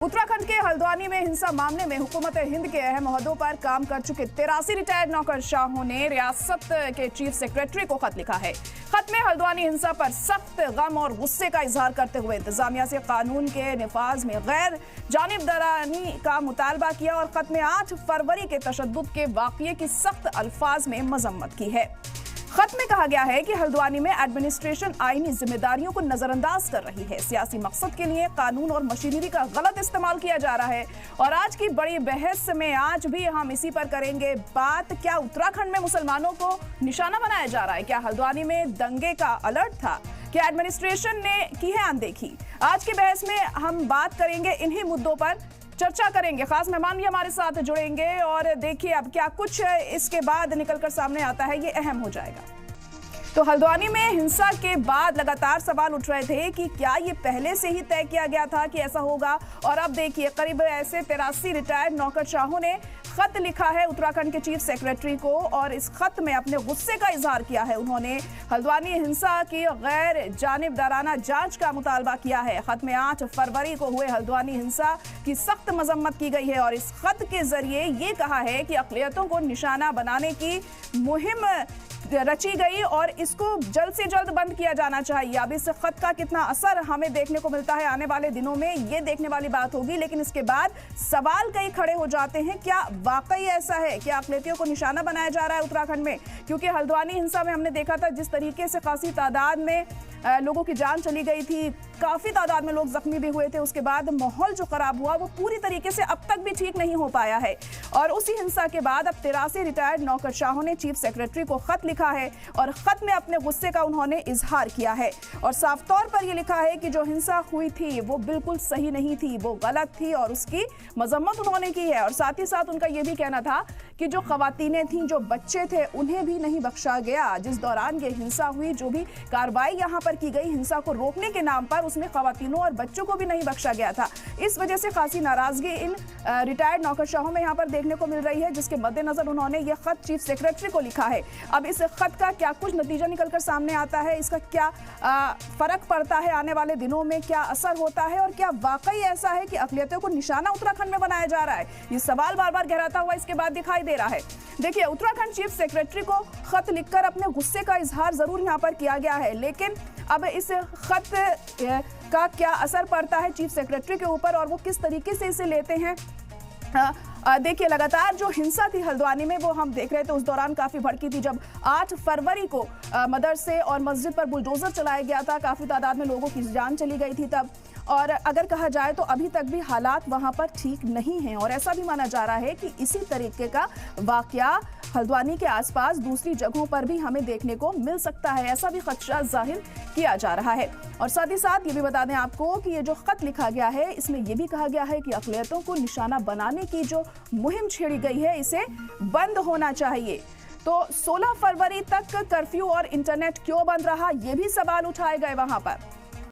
उत्तराखंड के हल्द्वानी में हिंसा मामले में हुकूमत हिंद के अहम ओहदों पर काम कर चुके 83 रिटायर्ड नौकरशाहों ने रियासत के चीफ सेक्रेटरी को खत लिखा है। खत में हल्द्वानी हिंसा पर सख्त गम और गुस्से का इजहार करते हुए इंतजामिया से कानून के निफाज में गैर जानिबदारानी का मुतालबा किया और खत में 8 फरवरी के तशद्दुद के वाकये की सख्त अल्फाज में मजम्मत की है। खत में कहा गया है कि हल्द्वानी में एडमिनिस्ट्रेशन आईनी जिम्मेदारियों को नजरअंदाज कर रही है, सियासी मकसद के लिए कानून और मशीनरी का गलत इस्तेमाल किया जा रहा है। और आज की बड़ी बहस में आज भी हम इसी पर करेंगे बात। क्या उत्तराखंड में मुसलमानों को निशाना बनाया जा रहा है? क्या हल्द्वानी में दंगे का अलर्ट था? क्या एडमिनिस्ट्रेशन ने की है अनदेखी? आज की बहस में हम बात करेंगे, इन्हीं मुद्दों पर चर्चा करेंगे। खास मेहमान भी हमारे साथ जुड़ेंगे और देखिए अब क्या कुछ इसके बाद निकलकर सामने आता है, ये अहम हो जाएगा। तो हल्द्वानी में हिंसा के बाद लगातार सवाल उठ रहे थे कि क्या ये पहले से ही तय किया गया था कि ऐसा होगा। और अब देखिए करीब ऐसे 83 रिटायर्ड नौकरशाहों ने खत लिखा है उत्तराखंड के चीफ सेक्रेटरी को और इस खत में अपने गुस्से का इजहार किया है। उन्होंने हल्द्वानी हिंसा की गैर जानिबदाराना जांच का मुतालबा किया है। खत में 8 फरवरी को हुए हल्द्वानी हिंसा की सख्त मजम्मत की गई है और इस खत के जरिए ये कहा है कि अक़लियतों को निशाना बनाने की मुहिम रची गई और इसको जल्द से जल्द बंद किया जाना चाहिए। अब इस खत का कितना असर हमें देखने को मिलता है आने वाले दिनों में, ये देखने वाली बात होगी। लेकिन इसके बाद सवाल कई खड़े हो जाते हैं, क्या वाकई ऐसा है? क्या अक़लियतियों को निशाना बनाया जा रहा है उत्तराखंड में? क्योंकि हल्द्वानी हिंसा में हमने देखा था जिस तरीके से खासी तादाद में लोगों की जान चली गई थी, काफी तादाद में लोग जख्मी भी हुए थे। उसके बाद माहौल जो खराब हुआ वो पूरी तरीके से अब तक भी ठीक नहीं हो पाया है। और उसी हिंसा के बाद अब 83 रिटायर्ड नौकरशाहों ने चीफ सेक्रेटरी को खत लिखा है और खत में अपने गुस्से का उन्होंने इजहार किया है और साफ तौर पर यह लिखा है कि जो हिंसा हुई थी वो बिल्कुल सही नहीं थी, वो गलत थी और उसकी मजम्मत उन्होंने की है। और साथ ही साथ उनका यह भी कहना था कि जो खवातीनें थीं, जो बच्चे थे, उन्हें भी नहीं बख्शा गया। जिस दौरान ये हिंसा हुई, जो भी कार्रवाई यहाँ पर की गई हिंसा को रोकने के नाम पर, उसमें खवातीनों और बच्चों को भी नहीं बख्शा गया था। इस वजह से खासी नाराजगी इन रिटायर्ड नौकरशाहों में यहाँ पर देखने को मिल रही है, जिसके मद्देनजर उन्होंने ये खत चीफ सेक्रेटरी को लिखा है। अब इस खत का क्या कुछ नतीजा निकलकर सामने आता है, इसका क्या फर्क पड़ता है आने वाले दिनों में, क्या असर होता है और क्या वाकई ऐसा है कि अक़लियतों को निशाना उत्तराखंड में बनाया जा रहा है? ये सवाल बार बार गहराता हुआ इसके बाद दिखाई दे रहा है। देखिए, उत्तराखंड चीफ सेक्रेटरी को खत लिखकर अपने गुस्से का इजहार जरूर यहाँ पर किया गया है, लेकिन अब इस खत का क्या असर पड़ता है चीफ सेक्रेटरी के ऊपर और वो किस तरीके से इसे लेते हैं? देखिए, लगातार जो हिंसा थी हल्द्वानी में वो हम देख रहे थे, उस दौरान काफी भड़की थी। जब 8 फरवरी को मदरसे और मस्जिद पर बुलडोजर चलाया गया था, काफी तादाद में लोगों की जान चली गई थी तब। और अगर कहा जाए तो अभी तक भी हालात वहां पर ठीक नहीं हैं और ऐसा भी माना जा रहा है कि इसी तरीके का वाकया हल्द्वानी के आसपास दूसरी जगहों पर भी हमें देखने को मिल सकता है, ऐसा भी खदशा जाहिर किया जा रहा है। और साथ ही साथ ये भी बता दें आपको कि ये जो खत लिखा गया है, इसमें यह भी कहा गया है कि अक़लियतों को निशाना बनाने की जो मुहिम छेड़ी गई है, इसे बंद होना चाहिए। तो 16 फरवरी तक कर्फ्यू और इंटरनेट क्यों बंद रहा, ये भी सवाल उठाए गए वहां पर।